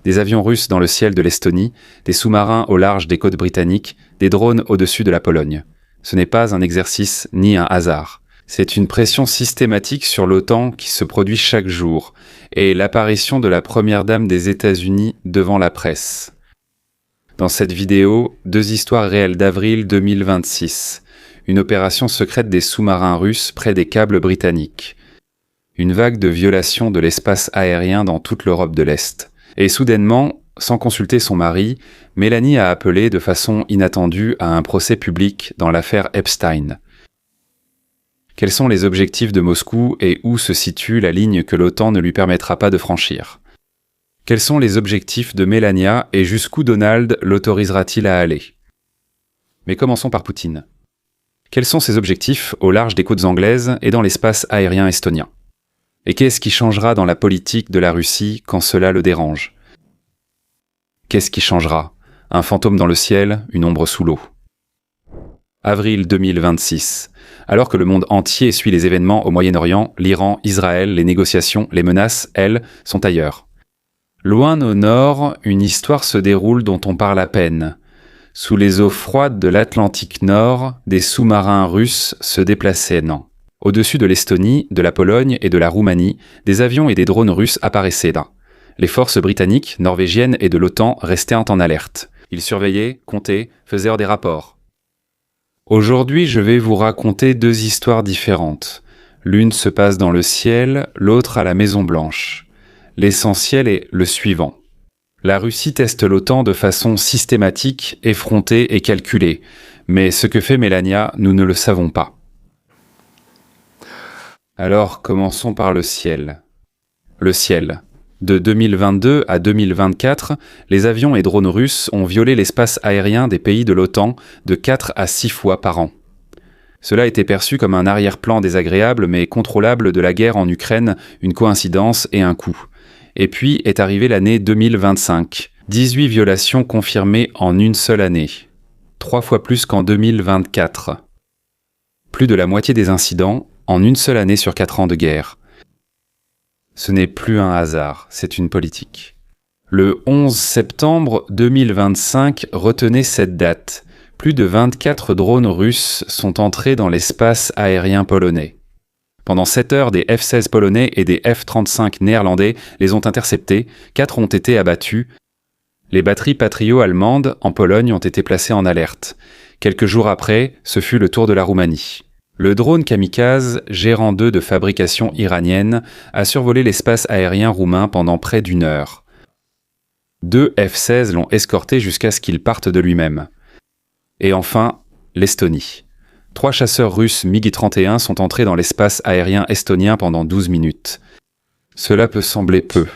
Des avions russes dans le ciel de l'Estonie, des sous-marins au large des côtes britanniques, des drones au-dessus de la Pologne. Ce n'est pas un exercice ni un hasard. C'est une pression systématique sur l'OTAN qui se produit chaque jour, et l'apparition de la première dame des États-Unis devant la presse. Dans cette vidéo, 2 histoires réelles d'avril 2026. Une opération secrète des sous-marins russes près des câbles britanniques. Une vague de violations de l'espace aérien dans toute l'Europe de l'Est. Et soudainement, sans consulter son mari, Mélanie a appelé de façon inattendue à un procès public dans l'affaire Epstein. Quels sont les objectifs de Moscou et où se situe la ligne que l'OTAN ne lui permettra pas de franchir? Quels sont les objectifs de Melania et jusqu'où Donald l'autorisera-t-il à aller? Mais commençons par Poutine. Quels sont ses objectifs au large des côtes anglaises et dans l'espace aérien estonien? Et qu'est-ce qui changera dans la politique de la Russie quand cela le dérange? Qu'est-ce qui changera? Un fantôme dans le ciel, une ombre sous l'eau. Avril 2026. Alors que le monde entier suit les événements au Moyen-Orient, l'Iran, Israël, les négociations, les menaces, elles, sont ailleurs. Loin au nord, une histoire se déroule dont on parle à peine. Sous les eaux froides de l'Atlantique Nord, des sous-marins russes se déplaçaient. Au-dessus de l'Estonie, de la Pologne et de la Roumanie, des avions et des drones russes apparaissaient. Les forces britanniques, norvégiennes et de l'OTAN restaient en alerte. Ils surveillaient, comptaient, faisaient des rapports. Aujourd'hui, je vais vous raconter 2 histoires différentes. L'une se passe dans le ciel, l'autre à la Maison-Blanche. L'essentiel est le suivant. La Russie teste l'OTAN de façon systématique, effrontée et calculée. Mais ce que fait Melania, nous ne le savons pas. Alors, commençons par le ciel. Le ciel. De 2022 à 2024, les avions et drones russes ont violé l'espace aérien des pays de l'OTAN de 4 à 6 fois par an. Cela était perçu comme un arrière-plan désagréable mais contrôlable de la guerre en Ukraine, une coïncidence et un coup. Et puis est arrivée l'année 2025. 18 violations confirmées en une seule année. 3 fois plus qu'en 2024. Plus de la moitié des incidents en une seule année sur 4 ans de guerre. Ce n'est plus un hasard, c'est une politique. Le 11 septembre 2025 retenez cette date. Plus de 24 drones russes sont entrés dans l'espace aérien polonais. Pendant 7 heures, des F-16 polonais et des F-35 néerlandais les ont interceptés, 4 ont été abattus. Les batteries Patriot allemandes en Pologne ont été placées en alerte. Quelques jours après, ce fut le tour de la Roumanie. Le drone kamikaze, Gérant 2 de fabrication iranienne, a survolé l'espace aérien roumain pendant près d'1 heure. 2 F-16 l'ont escorté jusqu'à ce qu'il parte de lui-même. Et enfin, l'Estonie. 3 chasseurs russes MiG-31 sont entrés dans l'espace aérien estonien pendant 12 minutes. Cela peut sembler peu.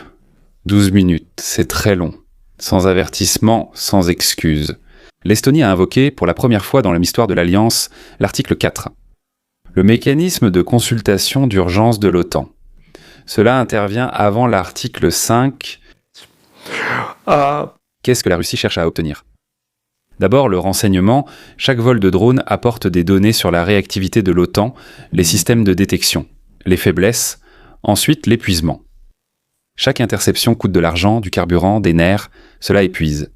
12 minutes, c'est très long. Sans avertissement, sans excuse. L'Estonie a invoqué, pour la première fois dans l'histoire de l'Alliance, l'article 4. Le mécanisme de consultation d'urgence de l'OTAN. Cela intervient avant l'article 5. Qu'est-ce que la Russie cherche à obtenir? D'abord, le renseignement. Chaque vol de drone apporte des données sur la réactivité de l'OTAN, les systèmes de détection, les faiblesses, ensuite l'épuisement. Chaque interception coûte de l'argent, du carburant, des nerfs, cela épuise.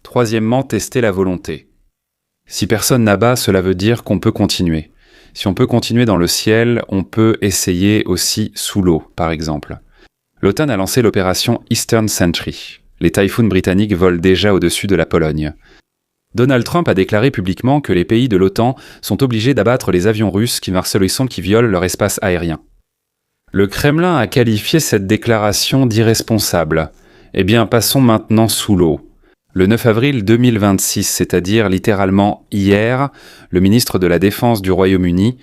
Troisièmement, tester la volonté. Si personne n'abat, cela veut dire qu'on peut continuer. Si on peut continuer dans le ciel, on peut essayer aussi sous l'eau, par exemple. L'OTAN a lancé l'opération Eastern Sentry. Les Typhoons britanniques volent déjà au-dessus de la Pologne. Donald Trump a déclaré publiquement que les pays de l'OTAN sont obligés d'abattre les avions russes qui violent leur espace aérien. Le Kremlin a qualifié cette déclaration d'irresponsable. Eh bien, passons maintenant sous l'eau. Le 9 avril 2026, c'est-à-dire littéralement hier, le ministre de la Défense du Royaume-Uni,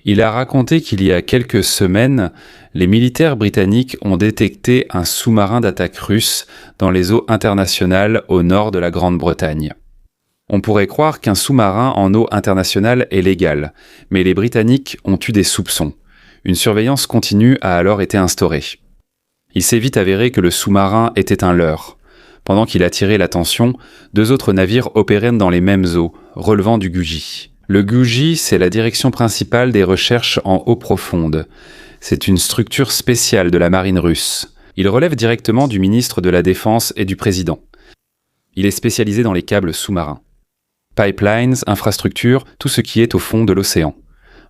il a raconté qu'il y a quelques semaines, les militaires britanniques ont détecté un sous-marin d'attaque russe dans les eaux internationales au nord de la Grande-Bretagne. On pourrait croire qu'un sous-marin en eau internationale est légal, mais les Britanniques ont eu des soupçons. Une surveillance continue a alors été instaurée. Il s'est vite avéré que le sous-marin était un leurre. Pendant qu'il attirait l'attention, 2 autres navires opéraient dans les mêmes eaux, relevant du GUJI. Le GUJI, c'est la direction principale des recherches en eau profonde. C'est une structure spéciale de la marine russe. Il relève directement du ministre de la Défense et du président. Il est spécialisé dans les câbles sous-marins. Pipelines, infrastructures, tout ce qui est au fond de l'océan.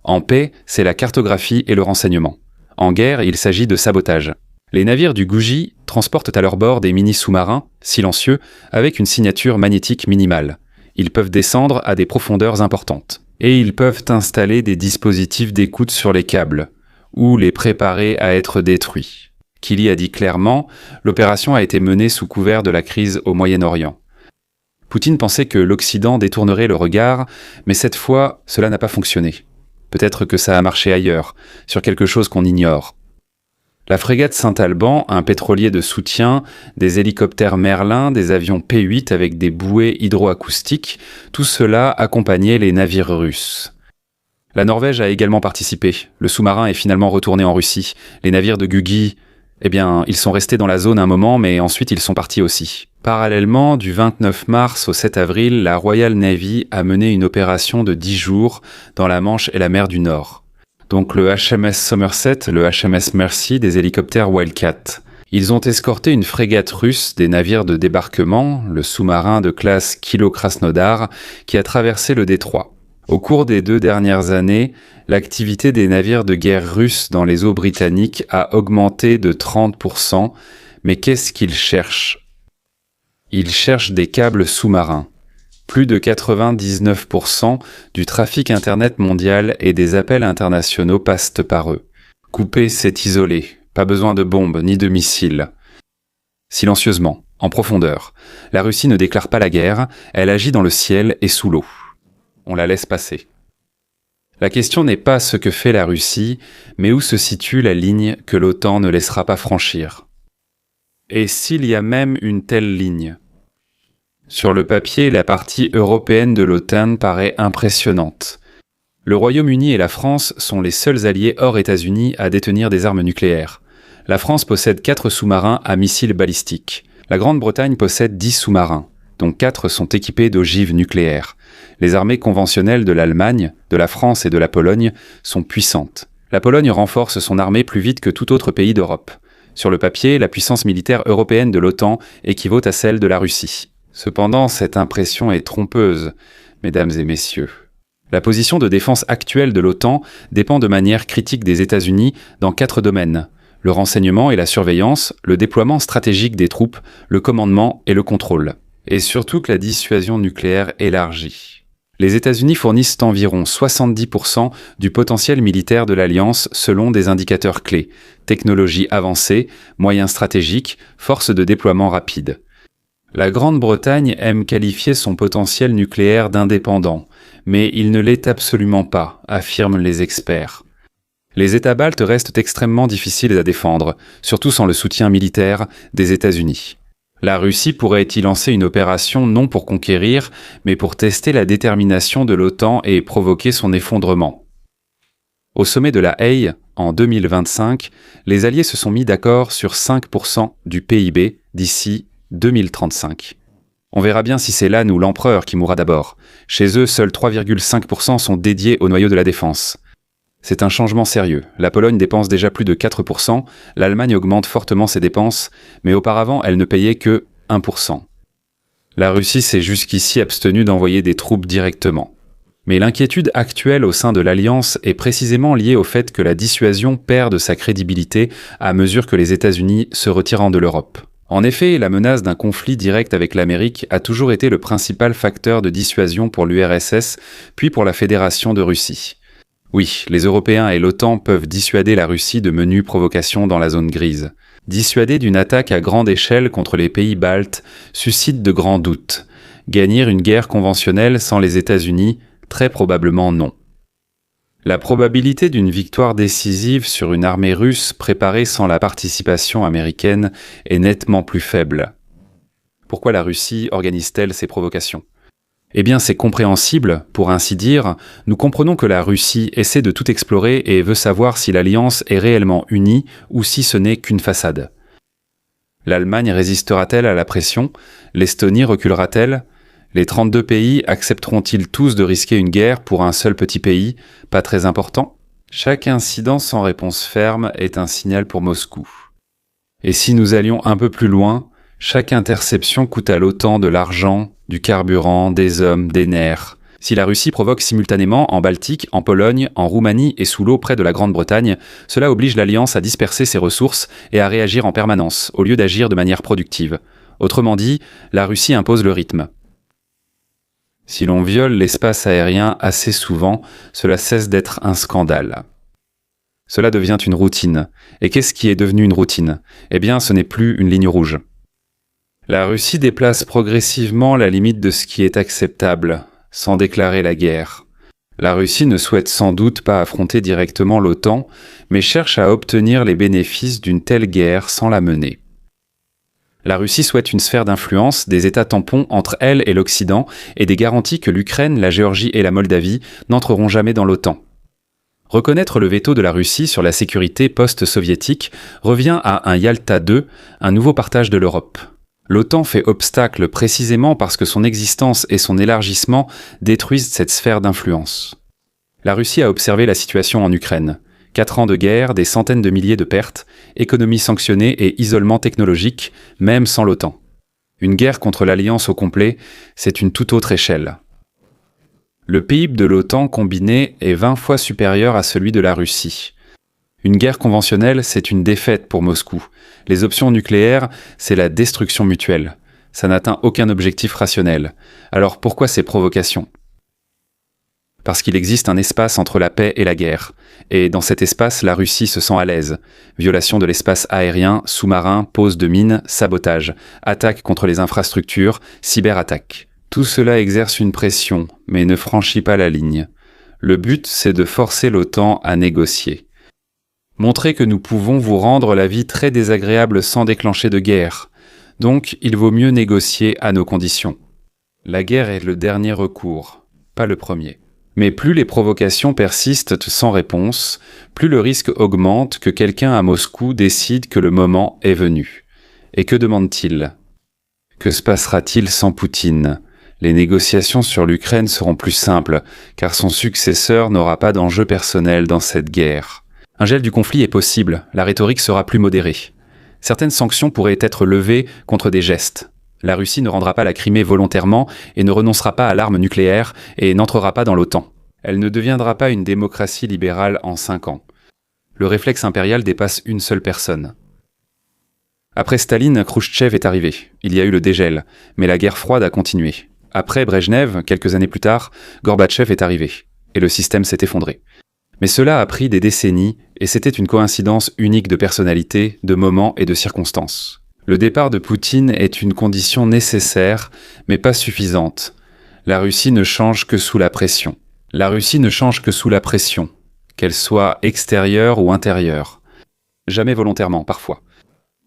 En paix, c'est la cartographie et le renseignement. En guerre, il s'agit de sabotage. Les navires du Gouji transportent à leur bord des mini-sous-marins, silencieux, avec une signature magnétique minimale. Ils peuvent descendre à des profondeurs importantes. Et ils peuvent installer des dispositifs d'écoute sur les câbles, ou les préparer à être détruits. Kili a dit clairement, l'opération a été menée sous couvert de la crise au Moyen-Orient. Poutine pensait que l'Occident détournerait le regard, mais cette fois, cela n'a pas fonctionné. Peut-être que ça a marché ailleurs, sur quelque chose qu'on ignore. La frégate Saint-Alban, un pétrolier de soutien, des hélicoptères Merlin, des avions P-8 avec des bouées hydroacoustiques, tout cela accompagnait les navires russes. La Norvège a également participé. Le sous-marin est finalement retourné en Russie. Les navires de Gugi, ils sont restés dans la zone un moment, mais ensuite ils sont partis aussi. Parallèlement, du 29 mars au 7 avril, la Royal Navy a mené une opération de 10 jours dans la Manche et la mer du Nord. Donc le HMS Somerset, le HMS Mercy, des hélicoptères Wildcat. Ils ont escorté une frégate russe des navires de débarquement, le sous-marin de classe Kilo Krasnodar, qui a traversé le détroit. Au cours des 2 dernières années, l'activité des navires de guerre russes dans les eaux britanniques a augmenté de 30%, mais qu'est-ce qu'ils cherchent ? Ils cherchent des câbles sous-marins. Plus de 99% du trafic Internet mondial et des appels internationaux passent par eux. Couper, c'est isoler. Pas besoin de bombes ni de missiles. Silencieusement, en profondeur, la Russie ne déclare pas la guerre, elle agit dans le ciel et sous l'eau. On la laisse passer. La question n'est pas ce que fait la Russie, mais où se situe la ligne que l'OTAN ne laissera pas franchir. Et s'il y a même une telle ligne ? Sur le papier, la partie européenne de l'OTAN paraît impressionnante. Le Royaume-Uni et la France sont les seuls alliés hors États-Unis à détenir des armes nucléaires. La France possède 4 sous-marins à missiles balistiques. La Grande-Bretagne possède 10 sous-marins, dont 4 sont équipés d'ogives nucléaires. Les armées conventionnelles de l'Allemagne, de la France et de la Pologne sont puissantes. La Pologne renforce son armée plus vite que tout autre pays d'Europe. Sur le papier, la puissance militaire européenne de l'OTAN équivaut à celle de la Russie. Cependant, cette impression est trompeuse, mesdames et messieurs. La position de défense actuelle de l'OTAN dépend de manière critique des États-Unis dans 4 domaines. Le renseignement et la surveillance, le déploiement stratégique des troupes, le commandement et le contrôle. Et surtout que la dissuasion nucléaire élargie. Les États-Unis fournissent environ 70% du potentiel militaire de l'Alliance selon des indicateurs clés. Technologie avancée, moyens stratégiques, force de déploiement rapide. La Grande-Bretagne aime qualifier son potentiel nucléaire d'indépendant, mais il ne l'est absolument pas, affirment les experts. Les États baltes restent extrêmement difficiles à défendre, surtout sans le soutien militaire des États-Unis. La Russie pourrait y lancer une opération non pour conquérir, mais pour tester la détermination de l'OTAN et provoquer son effondrement. Au sommet de la Haye, en 2025, les Alliés se sont mis d'accord sur 5% du PIB d'ici 2035. On verra bien si c'est l'âne ou l'empereur qui mourra d'abord. Chez eux, seuls 3,5% sont dédiés au noyau de la défense. C'est un changement sérieux. La Pologne dépense déjà plus de 4%, l'Allemagne augmente fortement ses dépenses, mais auparavant, elle ne payait que 1%. La Russie s'est jusqu'ici abstenue d'envoyer des troupes directement. Mais l'inquiétude actuelle au sein de l'Alliance est précisément liée au fait que la dissuasion perd de sa crédibilité à mesure que les États-Unis se retirent de l'Europe. En effet, la menace d'un conflit direct avec l'Amérique a toujours été le principal facteur de dissuasion pour l'URSS, puis pour la Fédération de Russie. Oui, les Européens et l'OTAN peuvent dissuader la Russie de menues provocations dans la zone grise. Dissuader d'une attaque à grande échelle contre les pays baltes suscite de grands doutes. Gagner une guerre conventionnelle sans les États-Unis, très probablement non. La probabilité d'une victoire décisive sur une armée russe préparée sans la participation américaine est nettement plus faible. Pourquoi la Russie organise-t-elle ces provocations ? Eh bien, c'est compréhensible, pour ainsi dire. Nous comprenons que la Russie essaie de tout explorer et veut savoir si l'Alliance est réellement unie ou si ce n'est qu'une façade. L'Allemagne résistera-t-elle à la pression ? L'Estonie reculera-t-elle ? Les 32 pays accepteront-ils tous de risquer une guerre pour un seul petit pays, pas très important ? Chaque incident sans réponse ferme est un signal pour Moscou. Et si nous allions un peu plus loin, chaque interception coûte à l'OTAN de l'argent, du carburant, des hommes, des nerfs. Si la Russie provoque simultanément en Baltique, en Pologne, en Roumanie et sous l'eau près de la Grande-Bretagne, cela oblige l'Alliance à disperser ses ressources et à réagir en permanence, au lieu d'agir de manière productive. Autrement dit, la Russie impose le rythme. Si l'on viole l'espace aérien assez souvent, cela cesse d'être un scandale. Cela devient une routine. Et qu'est-ce qui est devenu une routine ? Eh bien, ce n'est plus une ligne rouge. La Russie déplace progressivement la limite de ce qui est acceptable, sans déclarer la guerre. La Russie ne souhaite sans doute pas affronter directement l'OTAN, mais cherche à obtenir les bénéfices d'une telle guerre sans la mener. La Russie souhaite une sphère d'influence, des États tampons entre elle et l'Occident, et des garanties que l'Ukraine, la Géorgie et la Moldavie n'entreront jamais dans l'OTAN. Reconnaître le veto de la Russie sur la sécurité post-soviétique revient à un Yalta II, un nouveau partage de l'Europe. L'OTAN fait obstacle précisément parce que son existence et son élargissement détruisent cette sphère d'influence. La Russie a observé la situation en Ukraine. 4 ans de guerre, des centaines de milliers de pertes, économie sanctionnée et isolement technologique, même sans l'OTAN. Une guerre contre l'Alliance au complet, c'est une toute autre échelle. Le PIB de l'OTAN combiné est 20 fois supérieur à celui de la Russie. Une guerre conventionnelle, c'est une défaite pour Moscou. Les options nucléaires, c'est la destruction mutuelle. Ça n'atteint aucun objectif rationnel. Alors pourquoi ces provocations ? Parce qu'il existe un espace entre la paix et la guerre. Et dans cet espace, la Russie se sent à l'aise. Violation de l'espace aérien, sous-marin, pose de mines, sabotage, attaque contre les infrastructures, cyberattaque. Tout cela exerce une pression, mais ne franchit pas la ligne. Le but, c'est de forcer l'OTAN à négocier. Montrez que nous pouvons vous rendre la vie très désagréable sans déclencher de guerre. Donc, il vaut mieux négocier à nos conditions. La guerre est le dernier recours, pas le premier. Mais plus les provocations persistent sans réponse, plus le risque augmente que quelqu'un à Moscou décide que le moment est venu. Et que demande-t-il ? Que se passera-t-il sans Poutine ? Les négociations sur l'Ukraine seront plus simples, car son successeur n'aura pas d'enjeu personnel dans cette guerre. Un gel du conflit est possible, la rhétorique sera plus modérée. Certaines sanctions pourraient être levées contre des gestes. La Russie ne rendra pas la Crimée volontairement et ne renoncera pas à l'arme nucléaire et n'entrera pas dans l'OTAN. Elle ne deviendra pas une démocratie libérale en 5 ans. Le réflexe impérial dépasse une seule personne. Après Staline, Khrouchtchev est arrivé. Il y a eu le dégel, mais la guerre froide a continué. Après Brejnev, quelques années plus tard, Gorbatchev est arrivé, et le système s'est effondré. Mais cela a pris des décennies, et c'était une coïncidence unique de personnalité, de moments et de circonstances. Le départ de Poutine est une condition nécessaire, mais pas suffisante. La Russie ne change que sous la pression. La Russie ne change que sous la pression, qu'elle soit extérieure ou intérieure. Jamais volontairement, parfois.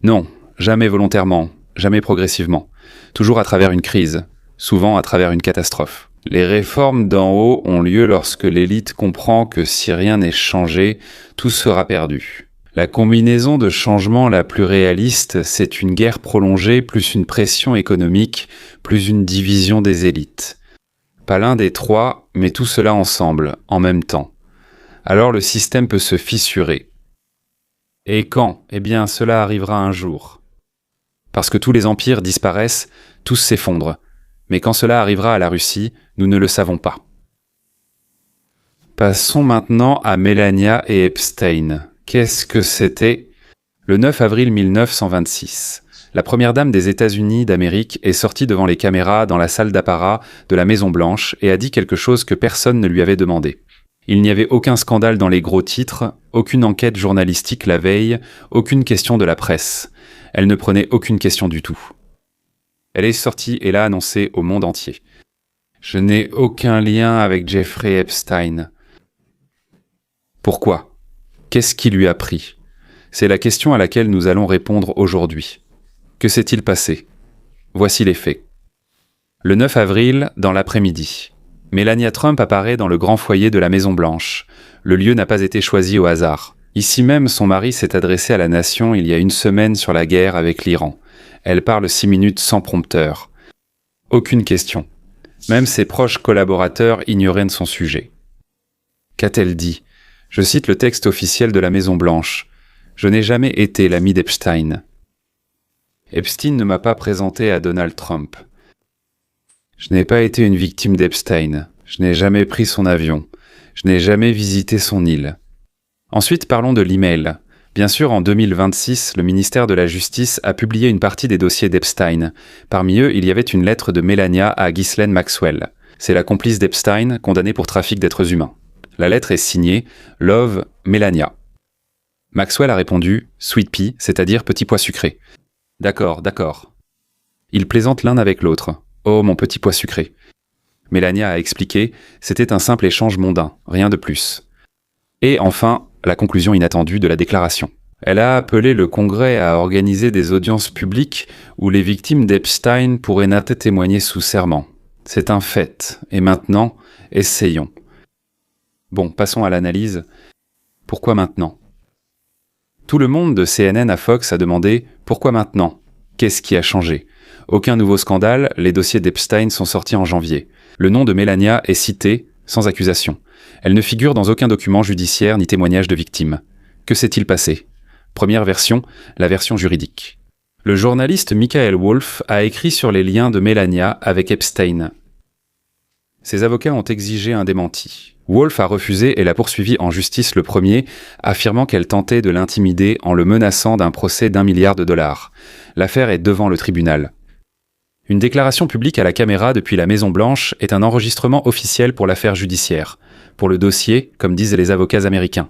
Non, jamais volontairement, jamais progressivement. Toujours à travers une crise, souvent à travers une catastrophe. Les réformes d'en haut ont lieu lorsque l'élite comprend que si rien n'est changé, tout sera perdu. La combinaison de changements la plus réaliste, c'est une guerre prolongée plus une pression économique, plus une division des élites. Pas l'un des trois, mais tout cela ensemble, en même temps. Alors le système peut se fissurer. Et quand ? Eh bien, cela arrivera un jour. Parce que tous les empires disparaissent, tous s'effondrent. Mais quand cela arrivera à la Russie, nous ne le savons pas. Passons maintenant à Melania et Epstein. Qu'est-ce que c'était ? Le 9 avril 1926, la première dame des États-Unis d'Amérique est sortie devant les caméras dans la salle d'apparat de la Maison-Blanche et a dit quelque chose que personne ne lui avait demandé. Il n'y avait aucun scandale dans les gros titres, aucune enquête journalistique la veille, aucune question de la presse. Elle ne prenait aucune question du tout. Elle est sortie et l'a annoncé au monde entier. « Je n'ai aucun lien avec Jeffrey Epstein. » Pourquoi ? Qu'est-ce qui lui a pris ? C'est la question à laquelle nous allons répondre aujourd'hui. Que s'est-il passé ? Voici les faits. Le 9 avril, dans l'après-midi, Melania Trump apparaît dans le grand foyer de la Maison-Blanche. Le lieu n'a pas été choisi au hasard. Ici même, son mari s'est adressé à la nation il y a une semaine sur la guerre avec l'Iran. Elle parle 6 minutes sans prompteur. Aucune question. Même ses proches collaborateurs ignoraient de son sujet. Qu'a-t-elle dit ? Je cite le texte officiel de la Maison-Blanche. « Je n'ai jamais été l'ami d'Epstein. Epstein ne m'a pas présenté à Donald Trump. Je n'ai pas été une victime d'Epstein. Je n'ai jamais pris son avion. Je n'ai jamais visité son île. Ensuite, parlons de l'email. Bien sûr, en 2026, le ministère de la Justice a publié une partie des dossiers d'Epstein. Parmi eux, il y avait une lettre de Melania à Ghislaine Maxwell. C'est la complice d'Epstein, condamnée pour trafic d'êtres humains. La lettre est signée « Love, Melania ». Maxwell a répondu « Sweet pea », c'est-à-dire « petit pois sucré ». « D'accord, d'accord ». Ils plaisantent l'un avec l'autre. « Oh, mon petit pois sucré ». Melania a expliqué « C'était un simple échange mondain, rien de plus ». Et enfin, la conclusion inattendue de la déclaration. Elle a appelé le Congrès à organiser des audiences publiques où les victimes d'Epstein pourraient témoigner sous serment. C'est un fait. Et maintenant, essayons. Bon, passons à l'analyse. Pourquoi maintenant ? Tout le monde de CNN à Fox a demandé « Pourquoi maintenant ? Qu'est-ce qui a changé ?» Aucun nouveau scandale, les dossiers d'Epstein sont sortis en janvier. Le nom de Melania est cité, sans accusation. Elle ne figure dans aucun document judiciaire ni témoignage de victime. Que s'est-il passé ? Première version, la version juridique. Le journaliste Michael Wolff a écrit sur les liens de Melania avec Epstein. Ses avocats ont exigé un démenti. Wolff a refusé et l'a poursuivi en justice le premier, affirmant qu'elle tentait de l'intimider en le menaçant d'un procès d'1 milliard de dollars. L'affaire est devant le tribunal. Une déclaration publique à la caméra depuis la Maison-Blanche est un enregistrement officiel pour l'affaire judiciaire. Pour le dossier, comme disent les avocats américains.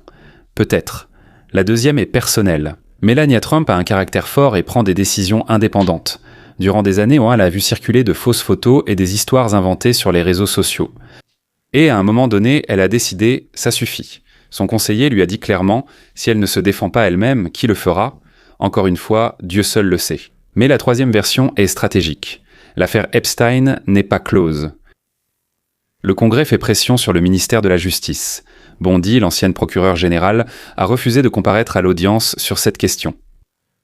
Peut-être. La deuxième est personnelle. Melania Trump a un caractère fort et prend des décisions indépendantes. Durant des années, elle a vu circuler de fausses photos et des histoires inventées sur les réseaux sociaux. Et à un moment donné, elle a décidé « ça suffit ». Son conseiller lui a dit clairement « si elle ne se défend pas elle-même, qui le fera ?» Encore une fois, Dieu seul le sait. Mais la troisième version est stratégique. L'affaire Epstein n'est pas close. Le Congrès fait pression sur le ministère de la Justice. Bondi, l'ancienne procureure générale, a refusé de comparaître à l'audience sur cette question.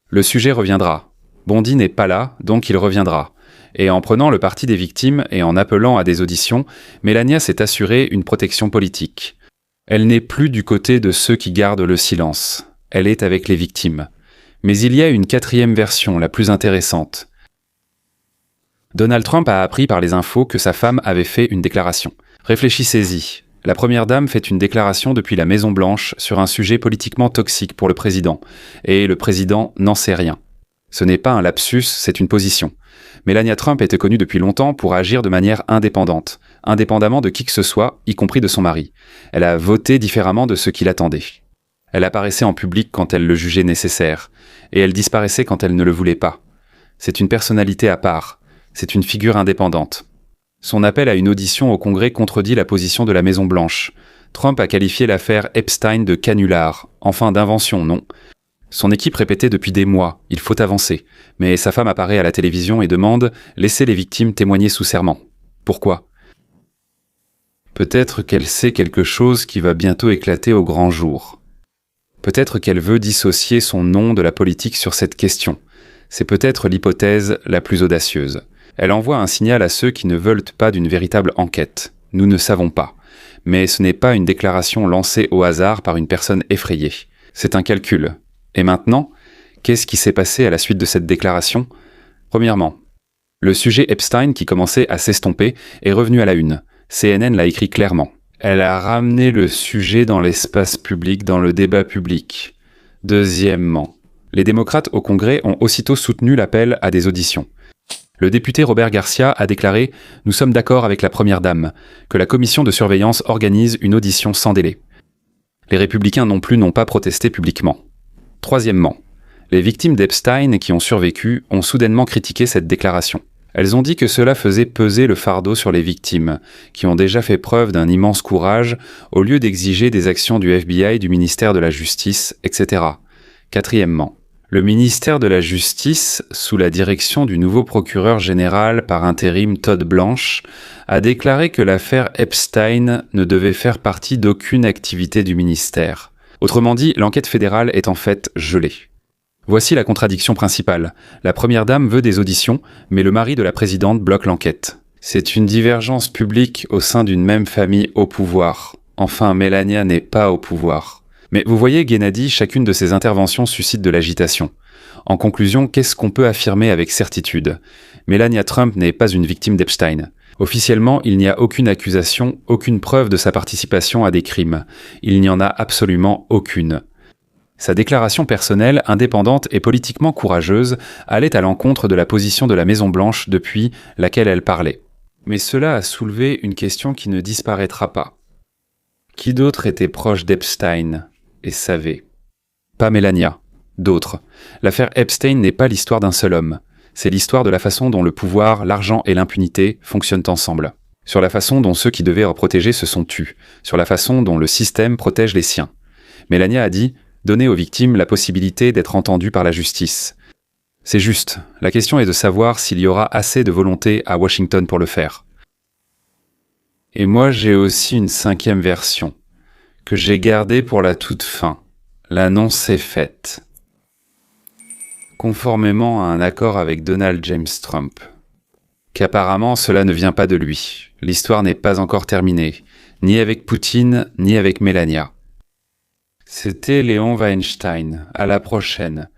Le sujet reviendra. Bondi n'est pas là, donc il reviendra. Et en prenant le parti des victimes et en appelant à des auditions, Melania s'est assurée une protection politique. Elle n'est plus du côté de ceux qui gardent le silence. Elle est avec les victimes. Mais il y a une quatrième version, la plus intéressante. Donald Trump a appris par les infos que sa femme avait fait une déclaration. Réfléchissez-y. La première dame fait une déclaration depuis la Maison-Blanche sur un sujet politiquement toxique pour le président. Et le président n'en sait rien. Ce n'est pas un lapsus, c'est une position. Melania Trump était connue depuis longtemps pour agir de manière indépendante, indépendamment de qui que ce soit, y compris de son mari. Elle a voté différemment de ce qu'il attendait. Elle apparaissait en public quand elle le jugeait nécessaire, et elle disparaissait quand elle ne le voulait pas. C'est une personnalité à part, c'est une figure indépendante. Son appel à une audition au Congrès contredit la position de la Maison-Blanche. Trump a qualifié l'affaire Epstein de canular, enfin d'invention, non. Son équipe répétait depuis des mois « il faut avancer », mais sa femme apparaît à la télévision et demande « laissez les victimes témoigner sous serment ». Pourquoi ? Peut-être qu'elle sait quelque chose qui va bientôt éclater au grand jour. Peut-être qu'elle veut dissocier son nom de la politique sur cette question. C'est peut-être l'hypothèse la plus audacieuse. Elle envoie un signal à ceux qui ne veulent pas d'une véritable enquête. Nous ne savons pas. Mais ce n'est pas une déclaration lancée au hasard par une personne effrayée. C'est un calcul. Et maintenant, qu'est-ce qui s'est passé à la suite de cette déclaration ? Premièrement, le sujet Epstein, qui commençait à s'estomper, est revenu à la une. CNN l'a écrit clairement. Elle a ramené le sujet dans l'espace public, dans le débat public. Deuxièmement, les démocrates au Congrès ont aussitôt soutenu l'appel à des auditions. Le député Robert Garcia a déclaré « Nous sommes d'accord avec la première dame, que la commission de surveillance organise une audition sans délai. » Les républicains non plus n'ont pas protesté publiquement. Troisièmement, les victimes d'Epstein qui ont survécu ont soudainement critiqué cette déclaration. Elles ont dit que cela faisait peser le fardeau sur les victimes, qui ont déjà fait preuve d'un immense courage, au lieu d'exiger des actions du FBI, du ministère de la Justice, etc. Quatrièmement, le ministère de la Justice, sous la direction du nouveau procureur général par intérim Todd Blanche, a déclaré que l'affaire Epstein ne devait faire partie d'aucune activité du ministère. Autrement dit, l'enquête fédérale est en fait gelée. Voici la contradiction principale. La première dame veut des auditions, mais le mari de la présidente bloque l'enquête. C'est une divergence publique au sein d'une même famille au pouvoir. Enfin, Melania n'est pas au pouvoir. Mais vous voyez, Gennady, chacune de ces interventions suscite de l'agitation. En conclusion, qu'est-ce qu'on peut affirmer avec certitude? Melania Trump n'est pas une victime d'Epstein. Officiellement, il n'y a aucune accusation, aucune preuve de sa participation à des crimes. Il n'y en a absolument aucune. Sa déclaration personnelle, indépendante et politiquement courageuse, allait à l'encontre de la position de la Maison-Blanche depuis laquelle elle parlait. Mais cela a soulevé une question qui ne disparaîtra pas. Qui d'autre était proche d'Epstein et savait? Pas Melania. D'autres. L'affaire Epstein n'est pas l'histoire d'un seul homme. C'est l'histoire de la façon dont le pouvoir, l'argent et l'impunité fonctionnent ensemble. Sur la façon dont ceux qui devaient protéger se sont tus. Sur la façon dont le système protège les siens. Melania a dit « Donner aux victimes la possibilité d'être entendues par la justice ». C'est juste. La question est de savoir s'il y aura assez de volonté à Washington pour le faire. Et moi, j'ai aussi une 5e version, que j'ai gardée pour la toute fin. L'annonce est faite. Conformément à un accord avec Donald James Trump. Qu'apparemment cela ne vient pas de lui. L'histoire n'est pas encore terminée, ni avec Poutine, ni avec Melania. C'était Léon Weinstein. À la prochaine.